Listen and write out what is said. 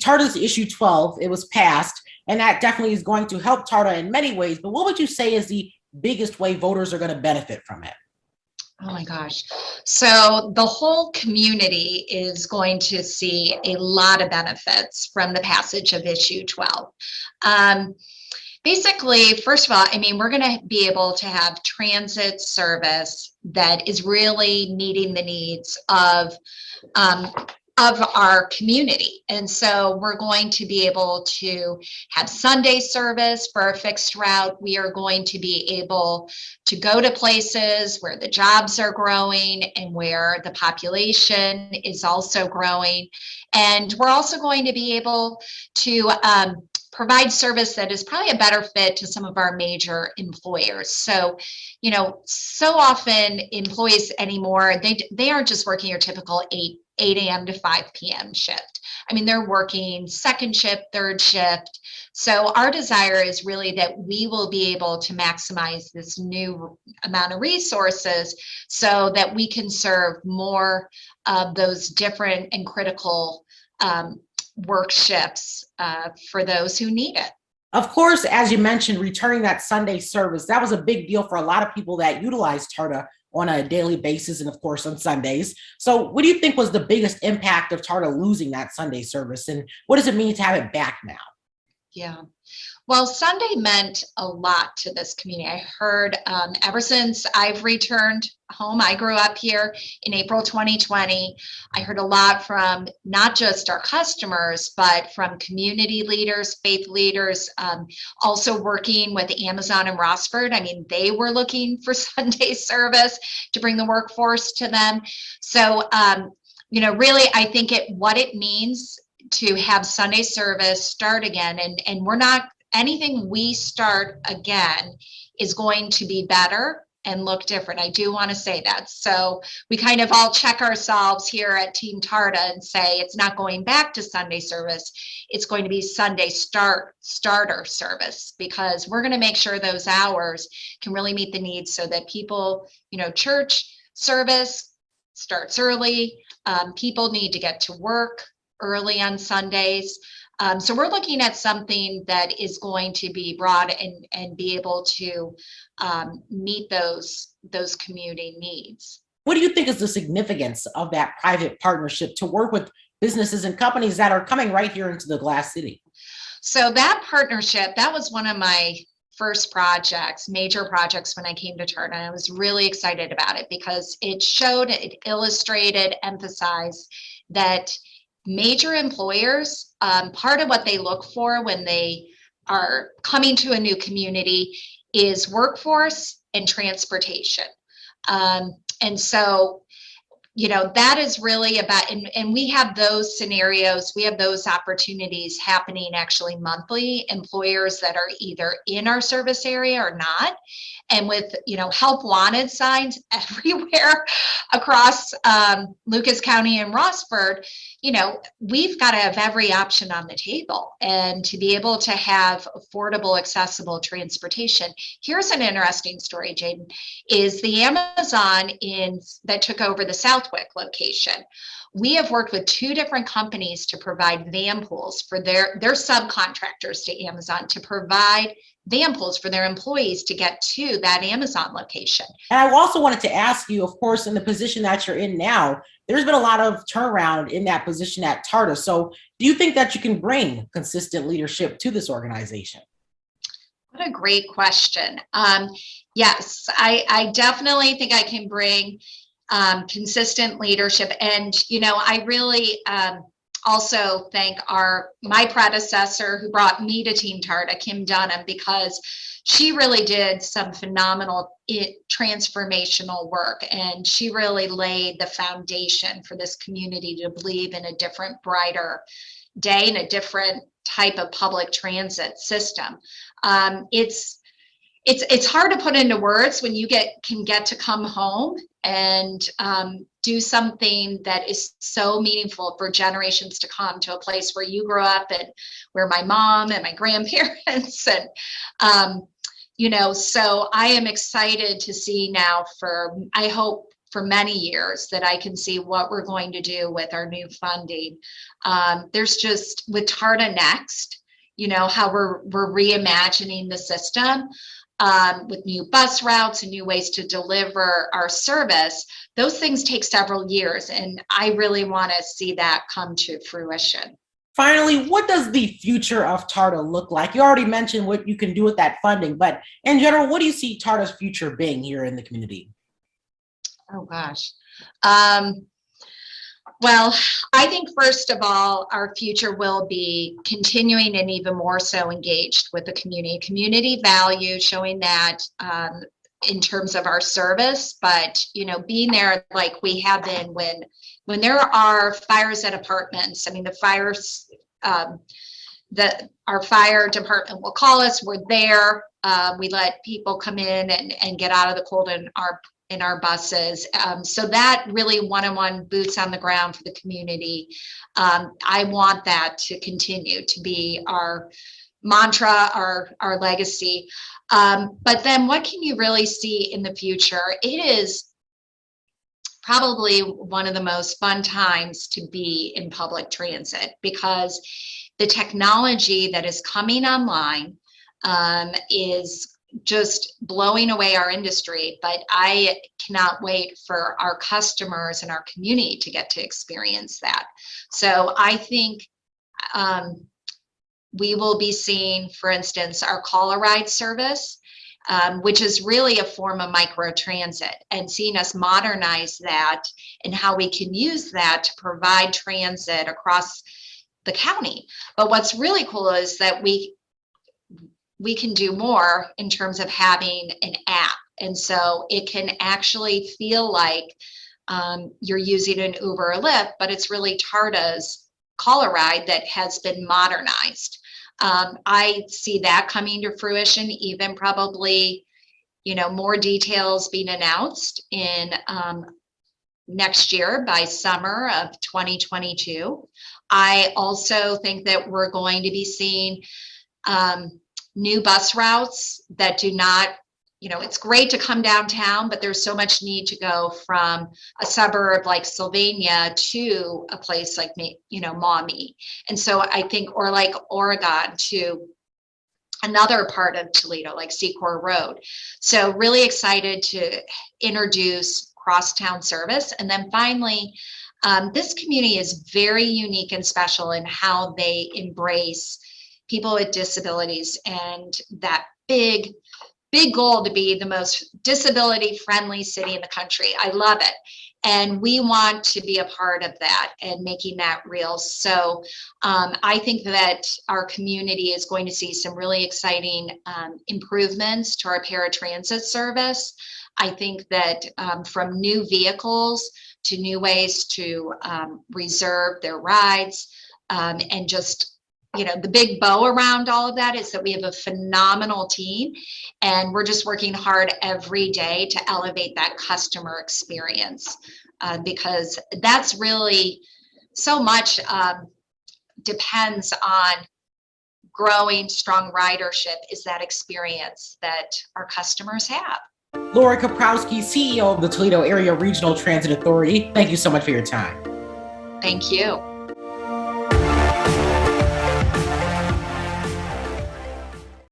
TARTA's issue 12, it was passed, and that definitely is going to help TARTA in many ways. But what would you say is the biggest way voters are going to benefit from it? Oh my gosh. So the whole community is going to see a lot of benefits from the passage of issue 12. Basically, first of all, I mean, we're going to be able to have transit service that is really meeting the needs um, of our community. And so we're going to be able to have Sunday service for a fixed route. We are going to be able to go to places where the jobs are growing and where the population is also growing. And we're also going to be able to provide service that is probably a better fit to some of our major employers. So, you know, so often employees anymore, they aren't just working your typical 8 a.m. to 5 p.m. shift. I mean, they're working second shift, third shift. So our desire is really that we will be able to maximize this new amount of resources so that we can serve more of those different and critical work shifts for those who need it. Of course, as you mentioned, returning that Sunday service, that was a big deal for a lot of people that utilize TARTA on a daily basis and of course on Sundays. So what do you think was the biggest impact of TARTA losing that Sunday service, and what does it mean to have it back now? Yeah. Well, Sunday meant a lot to this community. I heard ever since I've returned home, I grew up here in April 2020. I heard a lot from not just our customers, but from community leaders, faith leaders, also working with Amazon and Rossford. I mean, they were looking for Sunday service to bring the workforce to them. So, you know, really, I think what it means to have Sunday service start again, and we're not, anything we start again is going to be better and look different. I do want to say that. So we kind of all check ourselves here at Team TARTA and say it's not going back to Sunday service. It's going to be Sunday starter service, because we're going to make sure those hours can really meet the needs so that people, you know, church service starts early. People need to get to work early on Sundays. So we're looking at something that is going to be broad and be able to meet those community needs. What do you think is the significance of that private partnership to work with businesses and companies that are coming right here into the Glass City? So that partnership, that was one of my first projects, major projects when I came to TARTA. I was really excited about it because it showed, it illustrated, emphasized that major employers, part of what they look for when they are coming to a new community is workforce and transportation. And so, you know, that is really about, and we have those scenarios, we have those opportunities happening actually monthly, employers that are either in our service area or not. And with, you know, help wanted signs everywhere across Lucas County and Rossford, you know, we've got to have every option on the table. And to be able to have affordable, accessible transportation. Here's an interesting story, Jaden, is the Amazon that took over the Southwick location. We have worked with 2 different companies to provide van pools for their subcontractors to Amazon to provide van pools for their employees to get to that Amazon location. And I also wanted to ask you, of course, in the position that you're in now, there's been a lot of turnaround in that position at TARTA. So do you think that you can bring consistent leadership to this organization? What a great question. Yes, I definitely think I can bring consistent leadership. And, you know, I really also thank my predecessor who brought me to Team TARTA, Kim Dunham, because she really did some phenomenal transformational work, and she really laid the foundation for this community to believe in a different, brighter day and a different type of public transit system. It's hard to put into words when you can get to come home and do something that is so meaningful for generations to come, to a place where you grew up and where my mom and my grandparents and you know, so I am excited to see now I hope for many years that I can see what we're going to do with our new funding. There's just with TARTA Next, how we're reimagining the system with new bus routes and new ways to deliver our service. Those things take several years, and I really want to see that come to fruition. Finally, what does the future of TARTA look like? You already mentioned what you can do with that funding, but in general, what do you see TARTA's future being here in the community? Oh gosh. Well, I think first of all, our future will be continuing and even more so engaged with the community value, showing that in terms of our service, but being there like we have been when there are fires at apartments. I mean, the fires, our fire department will call us. We're there. We let people come in and get out of the cold in our buses. So that really one-on-one boots on the ground for the community. I want that to continue to be our mantra, our legacy. But then what can you really see in the future? It is probably one of the most fun times to be in public transit, because the technology that is coming online is just blowing away our industry, but I cannot wait for our customers and our community to get to experience that. So I think we will be seeing, for instance, our call-a-ride service, which is really a form of microtransit, and seeing us modernize that and how we can use that to provide transit across the county. But what's really cool is that we can do more in terms of having an app. And so it can actually feel like you're using an Uber or Lyft, but it's really TARTA's call-a-ride that has been modernized. I see that coming to fruition, even probably, more details being announced in next year by summer of 2022. I also think that we're going to be seeing new bus routes that do not, it's great to come downtown, but there's so much need to go from a suburb like Sylvania to a place like, Maumee. And so I think, or like Oregon to another part of Toledo, like Secor Road. So really excited to introduce crosstown service. And then finally, this community is very unique and special in how they embrace people with disabilities, and that big goal to be the most disability friendly city in the country. I love it. And we want to be a part of that and making that real. So I think that our community is going to see some really exciting improvements to our paratransit service. I think that from new vehicles to new ways to reserve their rides, and just the big bow around all of that is that we have a phenomenal team, and we're just working hard every day to elevate that customer experience, because that's really so much depends on growing strong ridership, is that experience that our customers have. Laura Koprowski, CEO of the Toledo Area Regional Transit Authority, thank you so much for your time. Thank you.